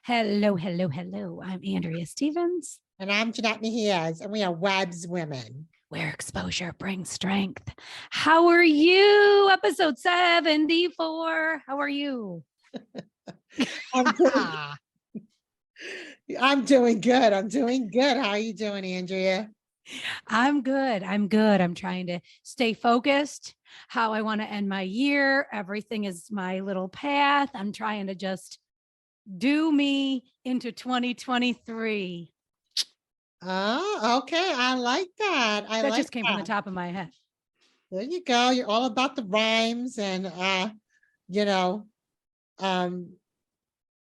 Hello, hello, hello. I'm Andrea Stevens, And I'm Jeannette Mejias, and we are Webs Women. where exposure brings strength. How are you? Episode 74. How are you? I'm doing, I'm doing good. I'm doing good. How are you doing, Andrea? I'm good. I'm good. I'm trying to stay focused, how I want to end my year. Everything is my little path. I'm trying to just do me into 2023. Oh, okay. I like that. That just came from the top of my head. There you go. You're all about the rhymes and you know, um,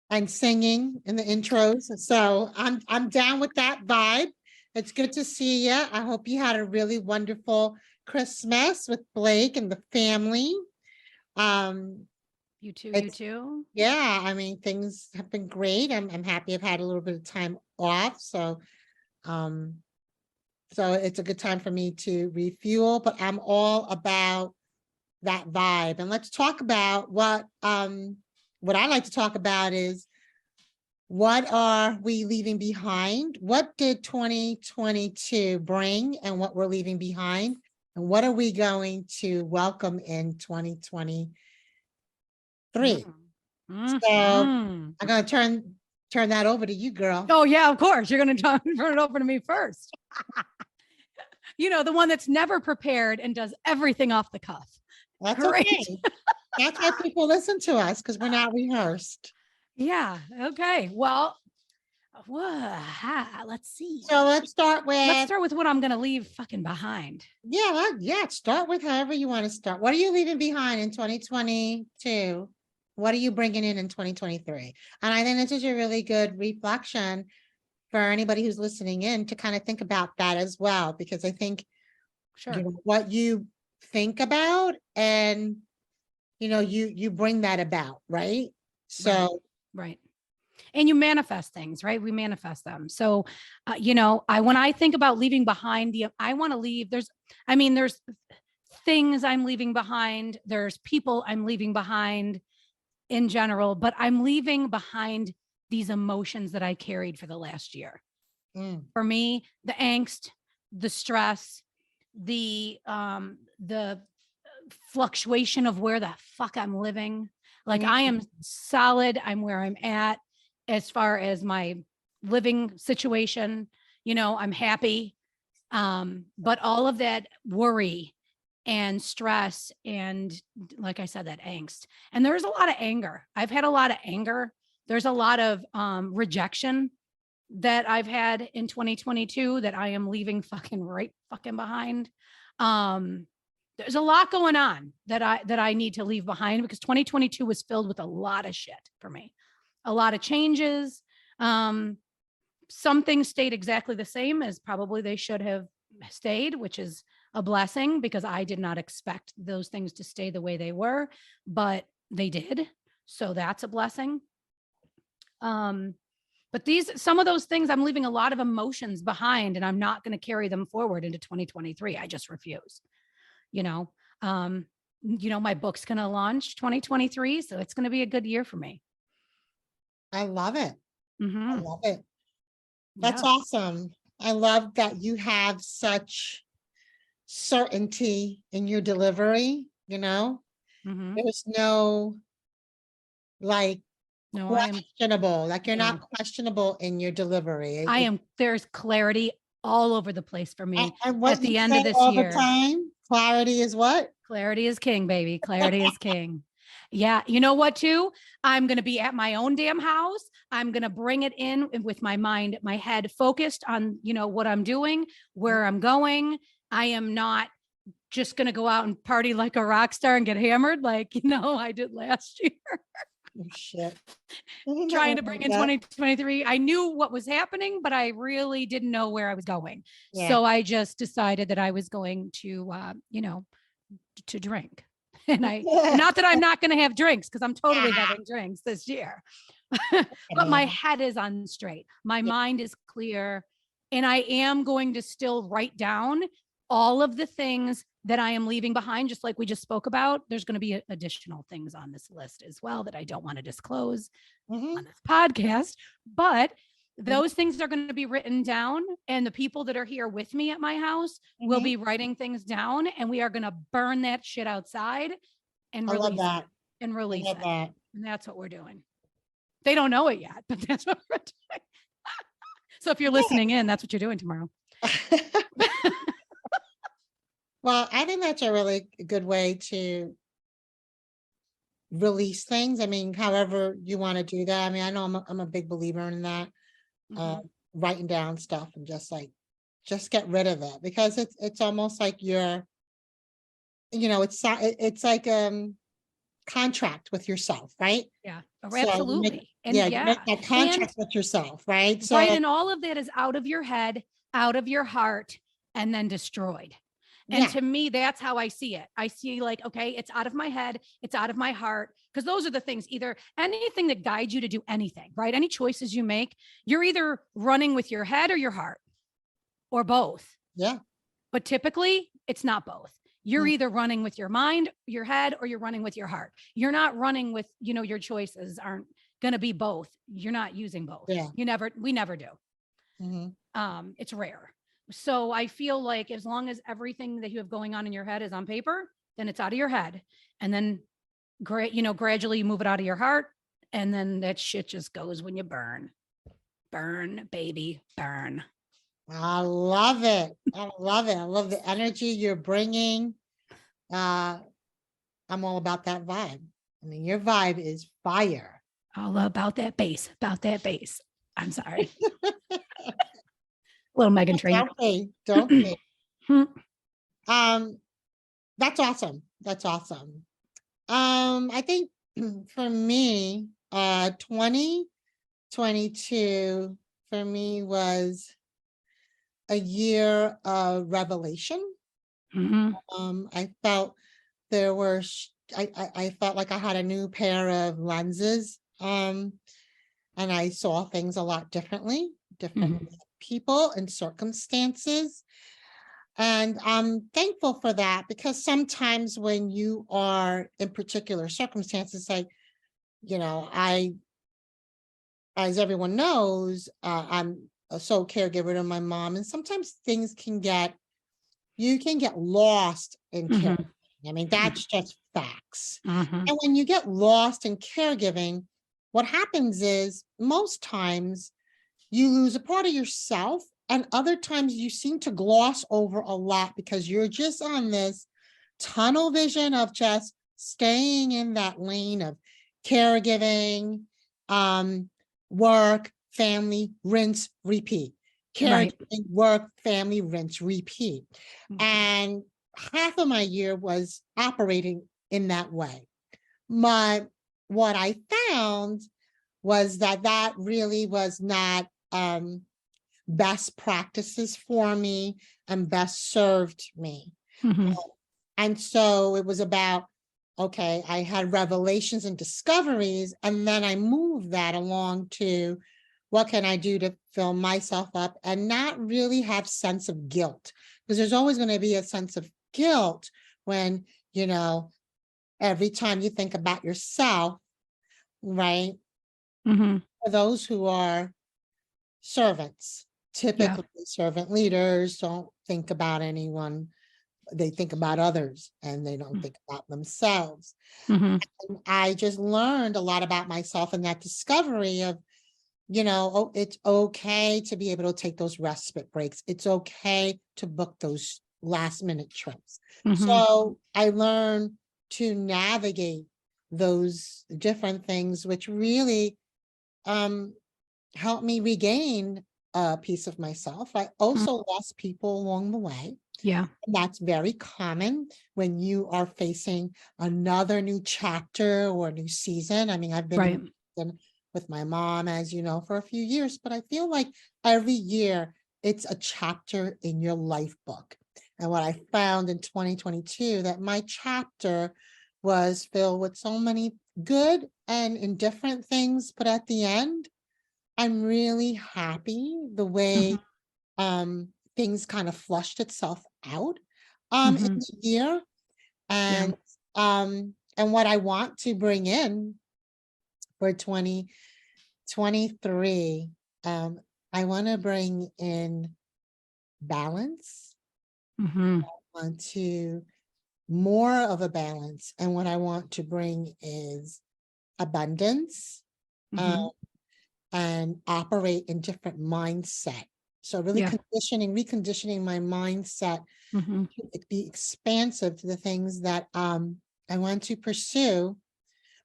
and singing in the intros. So I'm down with that vibe. It's good to see you. I hope you had a really wonderful Christmas with Blake and the family. You too, you It's too. Yeah, I mean, things have been great. I'm happy I've had a little bit of time off. Um, so it's a good time for me to refuel, but I'm all about that vibe. And let's talk about what I like to talk about is what are we leaving behind? What did 2022 bring and what we're leaving behind? And what are we going to welcome in 2023? Mm-hmm. So I'm going to turn that over to you, girl. Oh yeah, of course. You're going to turn it over to me first. You know, the one that's never prepared and does everything off the cuff. That's Great. okay. That's why people listen to us, because we're not rehearsed. Yeah. Okay. Well, let's see. So let's start with what I'm going to leave fucking behind. Yeah, start with however you want to start. What are you leaving behind in 2022? What are you bringing in 2023? And I think this is a really good reflection for anybody who's listening in to kind of think about that as well, because I think what you think about and you bring that about, right? So right. And you manifest things, right? We manifest them. So, when I think about leaving behind I want to leave, there's things I'm leaving behind. There's people I'm leaving behind in general, but I'm leaving behind these emotions that I carried for the last year. For me, the angst, the stress, the fluctuation of where the fuck I'm living. Like I am solid. I'm where I'm at as far as my living situation. I'm happy. But all of that worry and stress and, like I said, that angst. And there's a lot of anger. I've had a lot of anger. There's a lot of rejection that I've had in 2022 that I am leaving fucking behind. There's a lot going on that I need to leave behind because 2022 was filled with a lot of shit for me. A lot of changes. Some things stayed exactly the same as probably they should have stayed, which is a blessing because I did not expect those things to stay the way they were, but they did. So that's a blessing. But some of those things, I'm leaving a lot of emotions behind and I'm not going to carry them forward into 2023. I just refuse. My book's going to launch 2023. So it's going to be a good year for me. I love it. Mm-hmm. I love it. That's awesome. I love that you have such certainty in your delivery, There's no questionable, you're not questionable in your delivery. There's clarity all over the place for me at the end of this year. Clarity is what? Clarity is king, baby. Clarity is king. Yeah. You know what, too? I'm going to be at my own damn house. I'm going to bring it in with my mind, my head focused on, what I'm doing, where I'm going. I am not just going to go out and party like a rock star and get hammered like, I did last year. Oh, shit. Trying to bring in 2023. I knew what was happening, but I really didn't know where I was going. Yeah. So I just decided that I was going to, to drink. And not that I'm not going to have drinks because I'm totally having drinks this year, but my head is on straight. My mind is clear. And I am going to still write down all of the things that I am leaving behind, just like we just spoke about. There's going to be additional things on this list as well that I don't want to disclose on this podcast, but those things are going to be written down, and the people that are here with me at my house will be writing things down, and we are going to burn that shit outside and I love release that. it and release love it. that. And that's what we're doing. They don't know it yet, but that's what we're doing. So if you're listening in, that's what you're doing tomorrow. Well, I think that's a really good way to release things. I mean, however you want to do that. I mean, I know I'm a big believer in that, writing down stuff and just get rid of it, because it's almost like you're, it's like contract with yourself, right? Yeah, So you absolutely. make, And you yeah, make that contract with yourself, right? So right. And all of that is out of your head, out of your heart, and then destroyed. And to me, that's how I see it. I see like, okay, it's out of my head, it's out of my heart. Because those are the things, either anything that guides you to do anything, right? Any choices you make, you're either running with your head or your heart, or both. Yeah. But typically, it's not both. You're either running with your mind, your head, or you're running with your heart. You're not running with, your choices aren't going to be both. You're not using both. Yeah. We never do. It's rare. So I feel like as long as everything that you have going on in your head is on paper, then it's out of your head. And then gradually you move it out of your heart. And then that shit just goes when you burn. Burn, baby, burn. I love it. I love it. I love the energy you're bringing. I'm all about that vibe. I mean, your vibe is fire. All about that bass, I'm sorry. Little Megan Trainor. Don't be. That's awesome. That's awesome. I think for me, 2022 for me was a year of revelation. I felt there were, I felt like I had a new pair of lenses, and I saw things a lot differently, different people and circumstances. And I'm thankful for that, because sometimes when you are in particular circumstances, like, as everyone knows, I'm a sole caregiver to my mom, and sometimes you can get lost in caregiving. I mean, that's just facts. And when you get lost in caregiving, what happens is most times you lose a part of yourself, and other times you seem to gloss over a lot because you're just on this tunnel vision of just staying in that lane of caregiving, work, family, rinse, repeat. Caregiving, work, family, rinse, repeat. And half of my year was operating in that way. What I found was that really was not best practices for me and best served me. And so it was about, okay, I had revelations and discoveries, and then I moved that along to what can I do to fill myself up and not really have sense of guilt, because there's always going to be a sense of guilt when, every time you think about yourself, right? For those who are servants, typically servant leaders don't think about anyone. They think about others and they don't think about themselves. And I just learned a lot about myself in that discovery of, it's okay to be able to take those respite breaks. It's okay to book those last minute trips. So I learned to navigate those different things, which really helped me regain a piece of myself. I also lost people along the way. Yeah. And that's very common when you are facing another new chapter or a new season. I mean, I've been with my mom, as you know, for a few years, but I feel like every year it's a chapter in your life book. And what I found in 2022, that my chapter was filled with so many good and indifferent things, but at the end, I'm really happy the way things kind of flushed itself out. in Mhm. the year. Yeah. And what I want to bring in for 2023, I want to bring in balance. Mhm. I want to more of a balance. And what I want to bring is abundance, uh, Mhm. and operate in different mindset. So really Yeah. reconditioning my mindset Mhm. to be expansive to the things that I want to pursue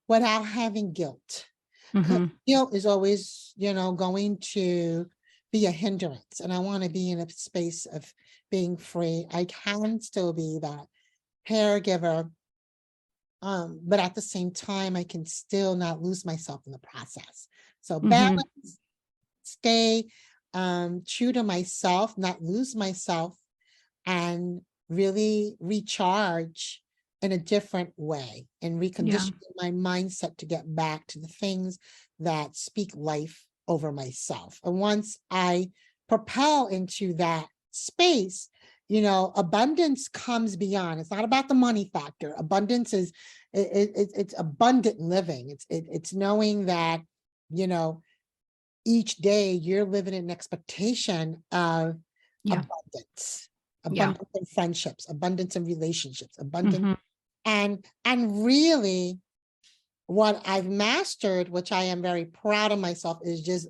without having guilt. Because Mhm. guilt is always, going to be a hindrance. And I want to be in a space of being free. I can still be that caregiver, but at the same time, I can still not lose myself in the process. So Mhm. balance, stay true to myself, not lose myself, and really recharge in a different way and Yeah. recondition my mindset to get back to the things that speak life over myself. And once I propel into that space, abundance comes beyond. It's not about the money factor. Abundance is it's abundant living. It's knowing that, you know, each day you're living in expectation of Yeah. abundance, Yeah. abundance in friendships, abundance in relationships, abundance. Mhm. And really what I've mastered, which I am very proud of myself, is just,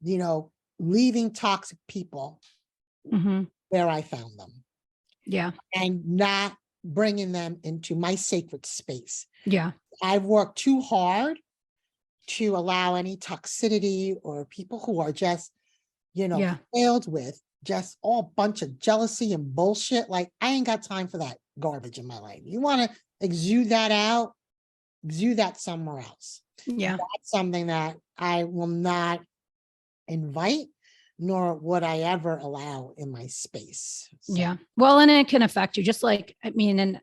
you know, leaving toxic people Mhm. where I found them Yeah. and not bringing them into my sacred space. Yeah. I've worked too hard to allow any toxicity or people who are just, Yeah. filled with just all bunch of jealousy and bullshit. Like, I ain't got time for that garbage in my life. You want to exude that out, exude that somewhere else. Yeah. That's something that I will not invite, nor would I ever allow in my space. So, Yeah. Well, and it can affect you just like, I mean, and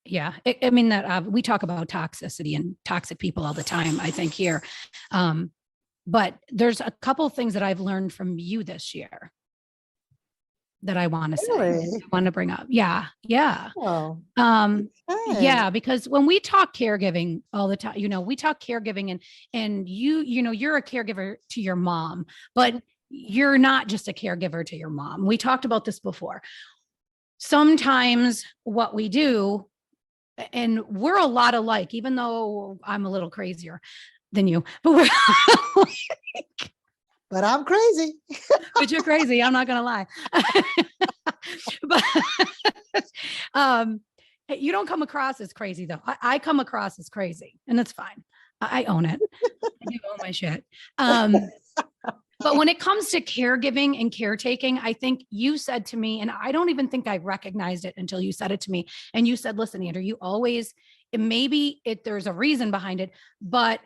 yeah, I mean that we talk about toxicity and toxic people all the time, I think here. Um, but there's a couple of things that I've learned from you this year that I want to say, really? I want to bring up. Yeah. Yeah. Oh, Um, okay. yeah, because when we talk caregiving all the time, we talk caregiving and you're a caregiver to your mom, but you're not just a caregiver to your mom. We talked about this before. Sometimes what we do, and we're a lot alike, even though I'm a little crazier than you, but But I'm crazy. but you're crazy. I'm not gonna lie. But um, you don't come across as crazy though. I come across as crazy, and that's fine. I own it. I do own my shit. But when it comes to caregiving and caretaking, I think you said to me, and I don't even think I recognized it until you said it to me. And you said, listen, Andrew, you always, there's a reason behind it, but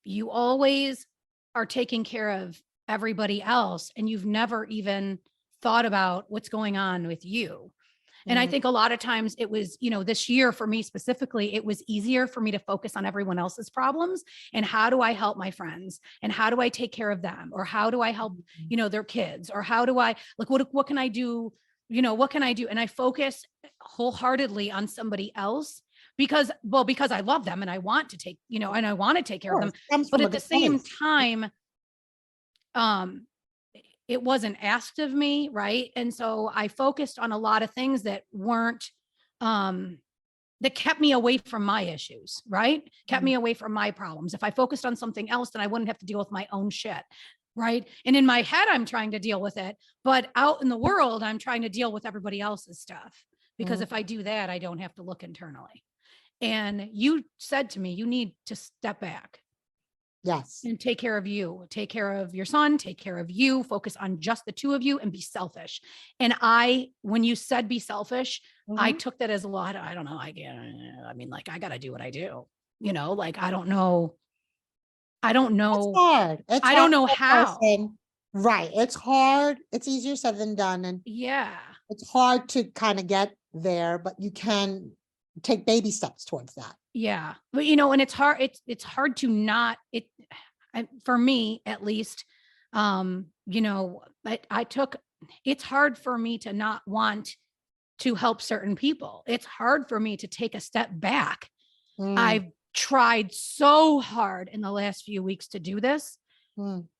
you always are taking care of everybody else. And you've never even thought about what's going on with you. And I Mm, think a lot of times it was, this year for me specifically, it was easier for me to focus on everyone else's problems and how do I help my friends and how do I take care of them or how do I help, their kids or how do I like what can I do? What can I do? And I focus wholeheartedly on somebody else because I love them and I want to take, and I want to take of care of them. course, comes But from a at the good same place. time, um, it wasn't asked of me, right? And so I focused on a lot of things that weren't um that kept me away from my issues, right? Kept Mm, me away from my problems. If I focused on something else, then I wouldn't have to deal with my own shit, right? And in my head I'm trying to deal with it, but out in the world I'm trying to deal with everybody else's stuff because mm, if I do that, I don't have to look internally. And you said to me, you need to step back yes. and take care of you, take care of your son, take care of you, focus on just the two of you and be selfish. And when you said be selfish, I Mhm. took that as a lot. I don't know. I mean, like, I got to do what I do, like, I don't know. I don't It's know. hard. It's I hard don't know for a how. person. Right. It's hard. It's easier said than done. And Yeah. it's hard to kind of get there, but you can take baby steps towards that. Yeah. But, and it's hard to not, for me at least, I took, it's hard for me to not want to help certain people. It's hard for me to take a step back. Mm, I've tried so hard in the last few weeks to do this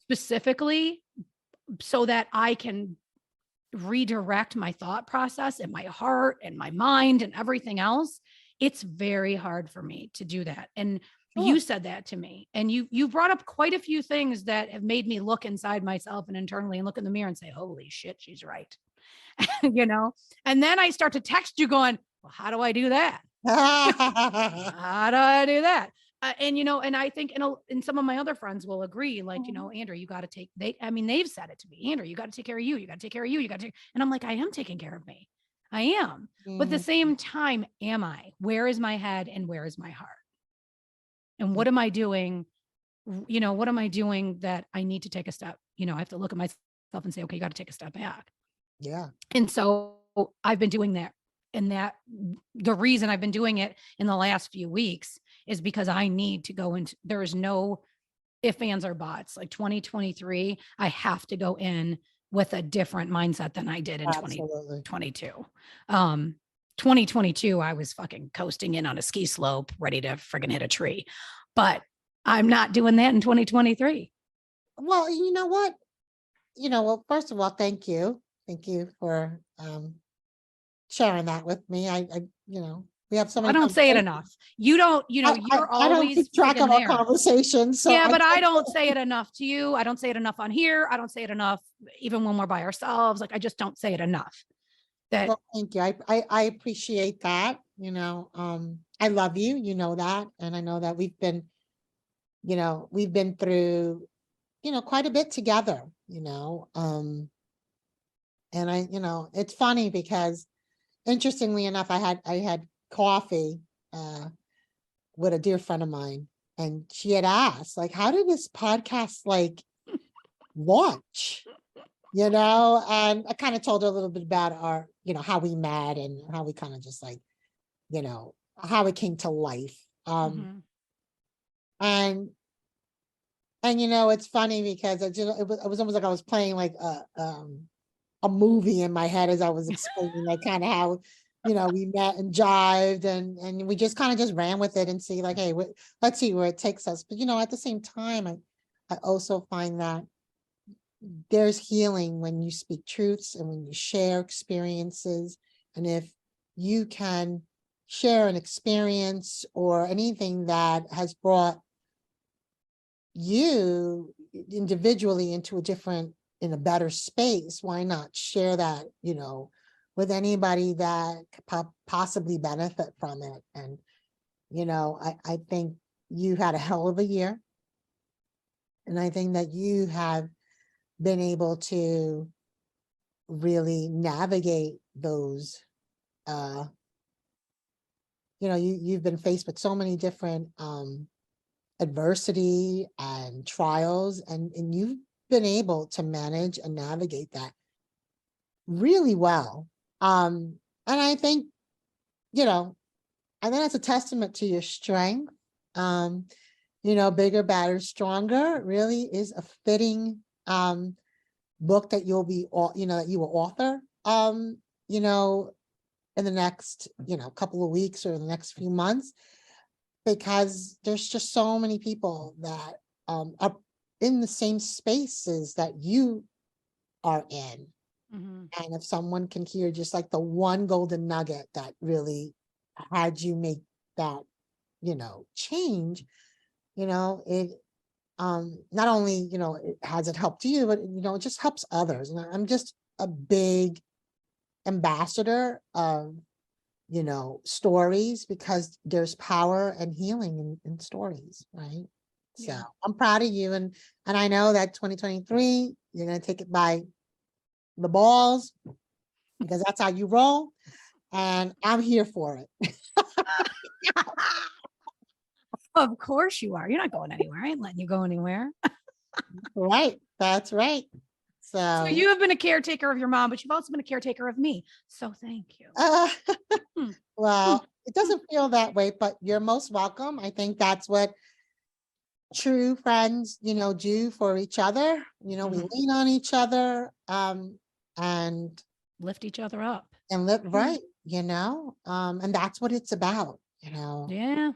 specifically so that I can redirect my thought process and my heart and my mind and everything else. It's very hard for me to do that. And you said that to me, and you brought up quite a few things that have made me look inside myself and internally and look in the mirror and say, holy shit, she's right. You know, and then I start to text you going, well, how do I do that? How do I do that? And, you know, and I think, and some of my other friends will agree, like, you know, Andrea, you got to take, they've said it to me, Andrea, you got to take care of you. You got to take care of you. You got to, and I'm like, I am taking care of me. I am. But at the same time, am I? Where is my head and where is my heart? And what am I doing? You know, what am I doing that I need to take a step? You know, I have to look at myself and say, okay, you got to take a step back. Yeah. And so I've been doing that. And that the reason I've been doing it in the last few weeks is because I need to go into, there is no ifs, ands, or buts. Like 2023, I have to go in with a different mindset than I did in Absolutely. 2022. 2022, I was fucking coasting in on a ski slope, ready to friggin' hit a tree. But I'm not doing that in 2023. Well, you know what? Well, first of all, thank you. Thank you for sharing that with me. We have so I many don't say it conversations. enough. You don't, you know, you're I don't always keep track of friggin' our there. conversations. So Yeah, but I don't say it enough to you. I don't say it enough on here. I don't say it enough even when we're by ourselves. Like, I just don't say it enough. That Well, thank you. I appreciate that. I love you, you know that. And I know that we've been through, quite a bit together, and it's funny because interestingly enough, I had coffee with a dear friend of mine, and she had asked, like, how did this podcast like launch? And I kind of told her a little bit about our, how we met and how we kind of just like, how it came to life. And it's funny because it was almost like I was playing like a movie in my head as I was explaining like kind of how, we met and jived and we just kind of just ran with it and see like, hey, let's see where it takes us. But, at the same time, I also find that there's healing when you speak truths and when you share experiences. And if you can share an experience or anything that has brought you individually into in a better space, why not share that, with anybody that could possibly benefit from it? And, I think you had a hell of a year. And I think that you have been able to really navigate those, you've been faced with so many different adversity and trials, and you've been able to manage and navigate that really well. And I think, that's a testament to your strength. Bigger, Badder, Stronger really is a fitting book that you'll be, that you will author, in the next, couple of weeks or the next few months, because there's just so many people that are in the same spaces that you are in. And if someone can hear just like the one golden nugget that really had you make that, change, it not only, it helped you, but, it just helps others. And I'm just a big ambassador of, stories, because there's power and healing in stories, right? Yeah. So I'm proud of you. And I know that 2023, you're going to take it by the balls, because that's how you roll. And I'm here for it. Of course you are. You're not going anywhere. I ain't letting you go anywhere. Right. That's right. So you have been a caretaker of your mom, but you've also been a caretaker of me. So thank you. Well, it doesn't feel that way, but you're most welcome. I think that's what true friends, do for each other. We lean on each other, and lift each other up. and live Yeah. right, and that's what it's about, Yeah.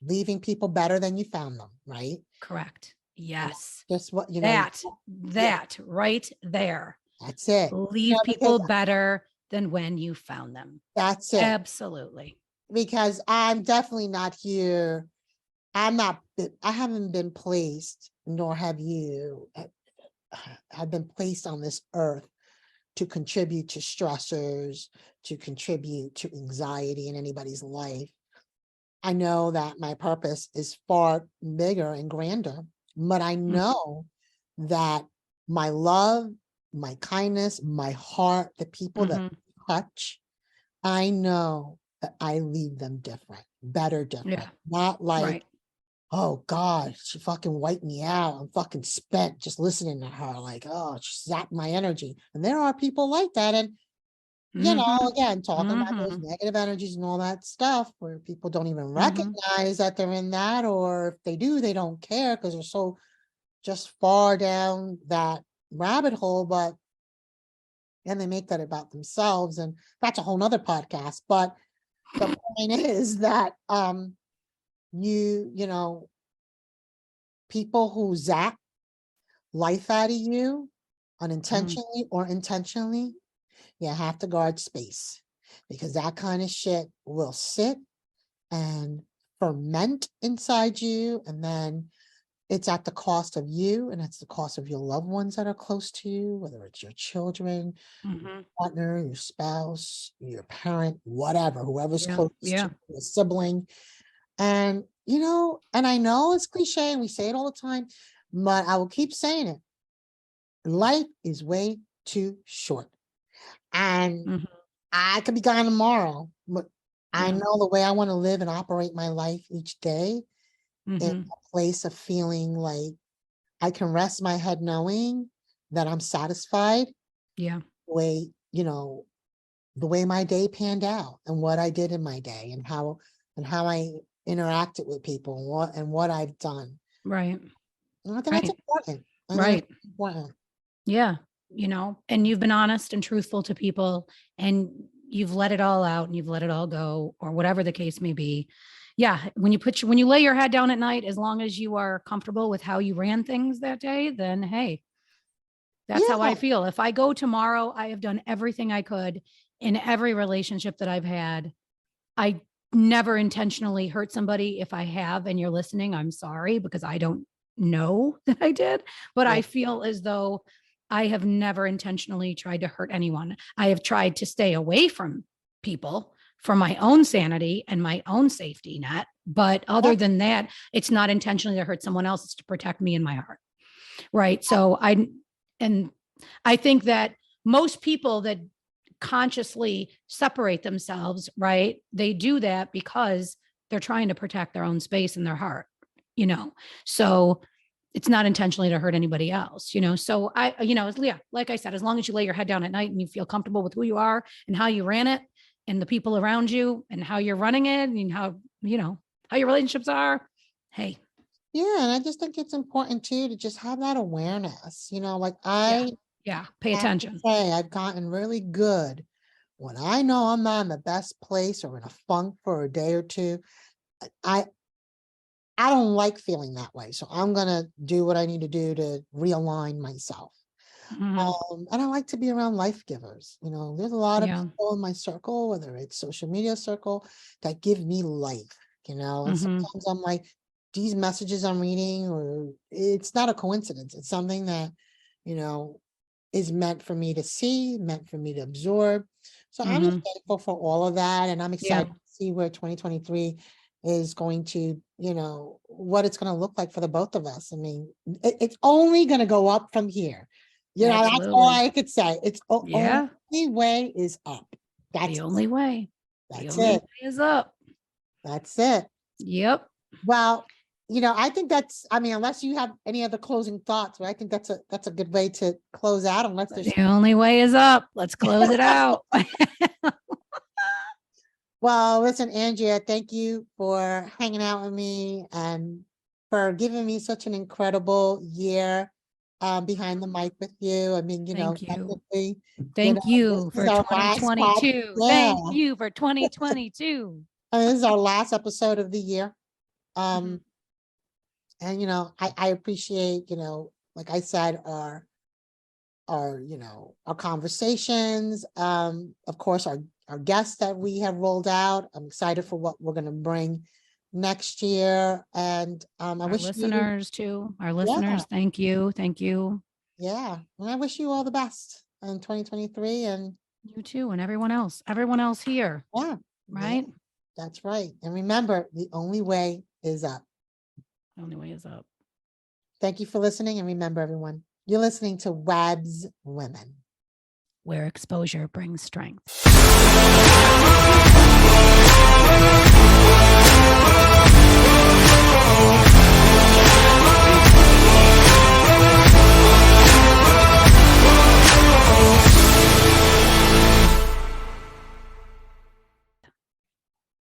leaving people better than you found them, right? Correct. And Yes. just what, That, yeah, that right there. that's it. Leave Because people better than when you found them. that's it. Absolutely. Because I'm definitely not here. I haven't been placed, nor have you, have been placed on this earth to contribute to stressors, to contribute to anxiety in anybody's life. I know that my purpose is far bigger and grander, but I Mm, know that my love, my kindness, my heart, the people that mhm. touch, I know that I leave them different, better, Yeah. different. Not like, Right. oh God, she fucking wiped me out. I'm fucking spent just listening to her. Like, oh, she zapped my energy. And there are people like that. And Mhm. again, talking about those Mhm. negative energies and all that stuff where people don't even Mhm. recognize that they're in that, or if they do, they don't care because they're so just far down that rabbit hole, and they make that about themselves. And that's a whole nother podcast. But the point is that you know, people who zap life out of you Mhm. unintentionally or intentionally, you have to guard space because that kind of shit will sit and ferment inside you. And then it's at the cost of you and it's the cost of your loved ones that are close to you, whether it's your children, your Mhm. partner, your spouse, your parent, whatever, whoever's Yeah. closest to Yeah. you, a sibling. And, and I know it's cliche and we say it all the time, but I will keep saying it. Life is way too short. And Mhm. I could be gone tomorrow, but I Yeah. know the way I want to live and operate my life each day in Mhm. a place of feeling like I can rest my head knowing that I'm satisfied Yeah. the way, the way my day panned out and what I did in my day and how I interacted with people and what I've done. Right. And I think that's Right. important. I think Right. it's important. Yeah. And you've been honest and truthful to people and you've let it all out and you've let it all go or whatever the case may be. Yeah. When you lay your head down at night, as long as you are comfortable with how you ran things that day, then hey, that's how I Yeah, feel. If I go tomorrow, I have done everything I could in every relationship that I've had. I never intentionally hurt somebody. If I have and you're listening, I'm sorry because I don't know that I did, but yeah, I feel as though I have never intentionally tried to hurt anyone. I have tried to stay away from people for my own sanity and my own safety net. But other than that, it's not intentionally to hurt someone else. It's to protect me and my heart. Right. And I think that most people that consciously separate themselves, right? They do that because they're trying to protect their own space and their heart, you know? So it's not intentionally to hurt anybody else, So yeah, like I said, as long as you lay your head down at night and you feel comfortable with who you are and how you ran it and the people around you and how you're running it and how your relationships are, hey, yeah. And I just think it's important too to just have that awareness. Like yeah, I yeah, pay have to attention. say, I've gotten really good when I know I'm not in the best place or in a funk for a day or two. I I don't like feeling that way, so I'm gonna do what I need to do to realign myself. Mhm. And I like to be around life givers. There's a lot of Yeah. people in my circle, whether it's social media circle, that give me life. And Mhm. sometimes I'm like, these messages I'm reading, or it's not a coincidence. It's something that, you know, is meant for me to see, meant for me to absorb. So I'm just Mhm. thankful for all of that, and I'm Yeah. excited to see where 2023 is going to, what it's going to look like for the both of us. I mean, it's only going to go up from here. That's all Absolutely. I could say. It's only Yeah. way is up. The That's it. only way. The That's only way it. is up. That's it. Yep. Well, I think I mean, unless you have any other closing thoughts, but I think that's a good way to close out, unless there's The only way is up. Let's close it out. well, listen, Andrea, thank you for hanging out with me and for giving me such an incredible year. behind the mic with you. I mean, Thank you. technically, Thank you this for is our last 2022. yeah. Thank you for 2022. This is our last episode of the year. Mhm. And I appreciate, like I said, our conversations, of course, our guests that we have rolled out. I'm excited for what we're going to bring next year. And I Our wish you, listeners too. Our listeners, thank you. Thank you. yeah, and I wish you all the best in 2023. And You too, and everyone else here, yeah, right? that's right. And remember, the only way is up. The only way is up. Thank you for listening. And remember, everyone, you're listening to Web's Women, Where exposure brings strength.